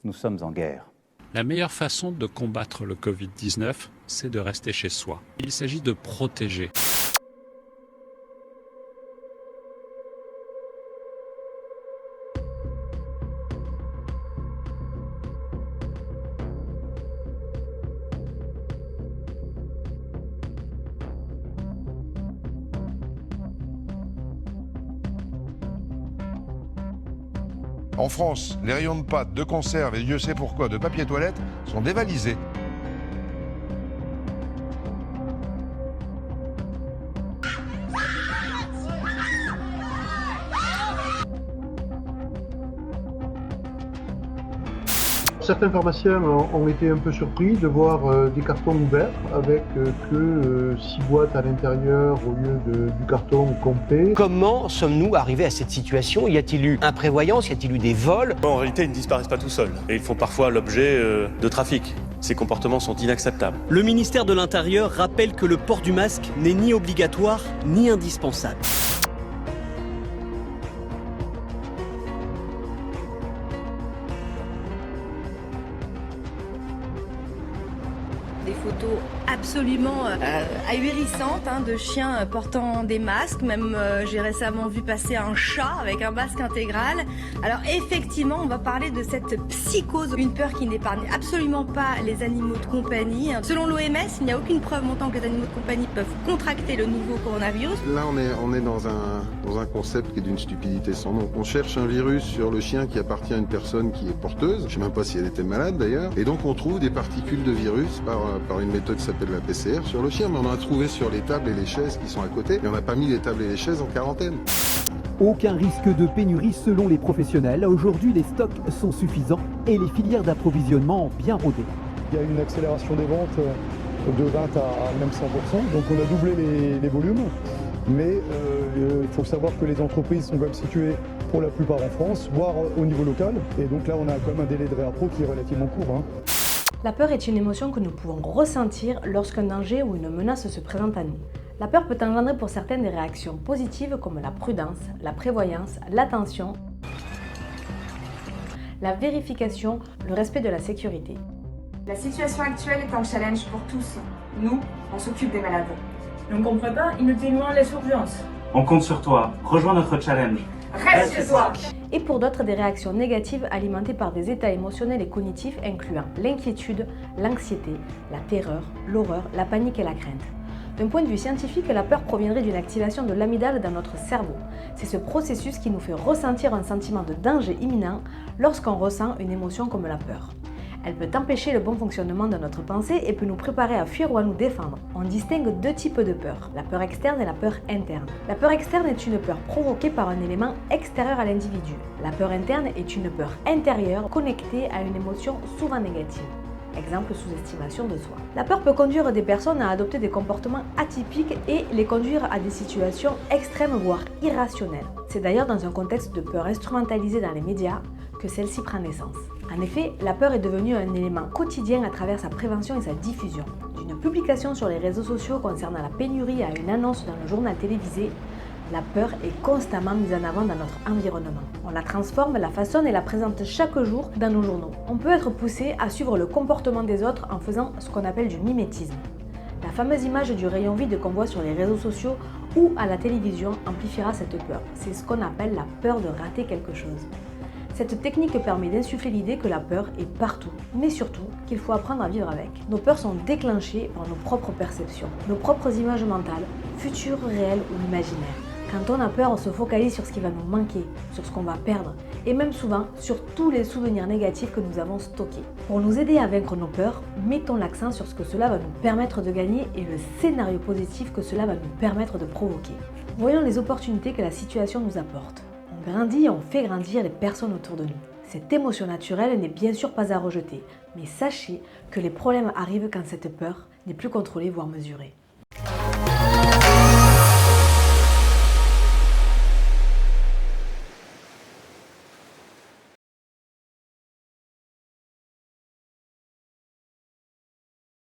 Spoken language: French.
nous sommes en guerre. La meilleure façon de combattre le Covid-19, c'est de rester chez soi. Il s'agit de protéger. En France, les rayons de pâtes, de conserve et Dieu sait pourquoi de papier toilette sont dévalisés. Certains pharmaciens ont été un peu surpris de voir des cartons ouverts avec que 6 boîtes à l'intérieur au lieu du carton complet. Comment sommes-nous arrivés à cette situation? Y a-t-il eu imprévoyance? Y a-t-il eu des vols? En réalité, ils ne disparaissent pas tout seuls et ils font parfois l'objet de trafic. Ces comportements sont inacceptables. Le ministère de l'Intérieur rappelle que le port du masque n'est ni obligatoire ni indispensable. Des photos absolument ahurissantes de chiens portant des masques. Même j'ai récemment vu passer un chat avec un masque intégral. Alors effectivement, on va parler de cette psychose, une peur qui n'épargne absolument pas les animaux de compagnie. Selon l'OMS, il n'y a aucune preuve montrant que les animaux de compagnie peuvent contracter le nouveau coronavirus. Là, on est dans un concept qui est d'une stupidité sans nom. On cherche un virus sur le chien qui appartient à une personne qui est porteuse. Je ne sais même pas si elle était malade d'ailleurs. Et donc on trouve des particules de virus par une méthode qui s'appelle la PCR sur le chien. Mais on en a trouvé sur les tables et les chaises qui sont à côté. Et on n'a pas mis les tables et les chaises en quarantaine. Aucun risque de pénurie selon les professionnels. Aujourd'hui, les stocks sont suffisants et les filières d'approvisionnement bien rodées. Il y a une accélération des ventes de 20 à même 100%. Donc on a doublé les volumes. Mais il faut savoir que les entreprises sont quand même situées pour la plupart en France, voire au niveau local. Et donc là, on a quand même un délai de réappro qui est relativement court. La peur est une émotion que nous pouvons ressentir lorsqu'un danger ou une menace se présente à nous. La peur peut engendrer pour certaines des réactions positives comme la prudence, la prévoyance, l'attention, la vérification, le respect de la sécurité. La situation actuelle est un challenge pour tous. Nous, on s'occupe des malades. On ne comprend pas, inutilement les urgences. On compte sur toi. Rejoins notre challenge. Reste chez toi. Et pour d'autres, des réactions négatives alimentées par des états émotionnels et cognitifs incluant l'inquiétude, l'anxiété, la terreur, l'horreur, la panique et la crainte. D'un point de vue scientifique, la peur proviendrait d'une activation de l'amygdale dans notre cerveau. C'est ce processus qui nous fait ressentir un sentiment de danger imminent lorsqu'on ressent une émotion comme la peur. Elle peut empêcher le bon fonctionnement de notre pensée et peut nous préparer à fuir ou à nous défendre. On distingue deux types de peur, la peur externe et la peur interne. La peur externe est une peur provoquée par un élément extérieur à l'individu. La peur interne est une peur intérieure connectée à une émotion souvent négative. Exemple, sous-estimation de soi. La peur peut conduire des personnes à adopter des comportements atypiques et les conduire à des situations extrêmes voire irrationnelles. C'est d'ailleurs dans un contexte de peur instrumentalisée dans les médias que celle-ci prend naissance. En effet, la peur est devenue un élément quotidien à travers sa prévention et sa diffusion. D'une publication sur les réseaux sociaux concernant la pénurie à une annonce dans le journal télévisé, la peur est constamment mise en avant dans notre environnement. On la transforme, la façonne et la présente chaque jour dans nos journaux. On peut être poussé à suivre le comportement des autres en faisant ce qu'on appelle du mimétisme. La fameuse image du rayon vide qu'on voit sur les réseaux sociaux ou à la télévision amplifiera cette peur. C'est ce qu'on appelle la peur de rater quelque chose. Cette technique permet d'insuffler l'idée que la peur est partout, mais surtout qu'il faut apprendre à vivre avec. Nos peurs sont déclenchées par nos propres perceptions, nos propres images mentales, futures, réelles ou imaginaires. Quand on a peur, on se focalise sur ce qui va nous manquer, sur ce qu'on va perdre, et même souvent sur tous les souvenirs négatifs que nous avons stockés. Pour nous aider à vaincre nos peurs, mettons l'accent sur ce que cela va nous permettre de gagner et le scénario positif que cela va nous permettre de provoquer. Voyons les opportunités que la situation nous apporte. On grandit et on fait grandir les personnes autour de nous. Cette émotion naturelle n'est bien sûr pas à rejeter, mais sachez que les problèmes arrivent quand cette peur n'est plus contrôlée voire mesurée.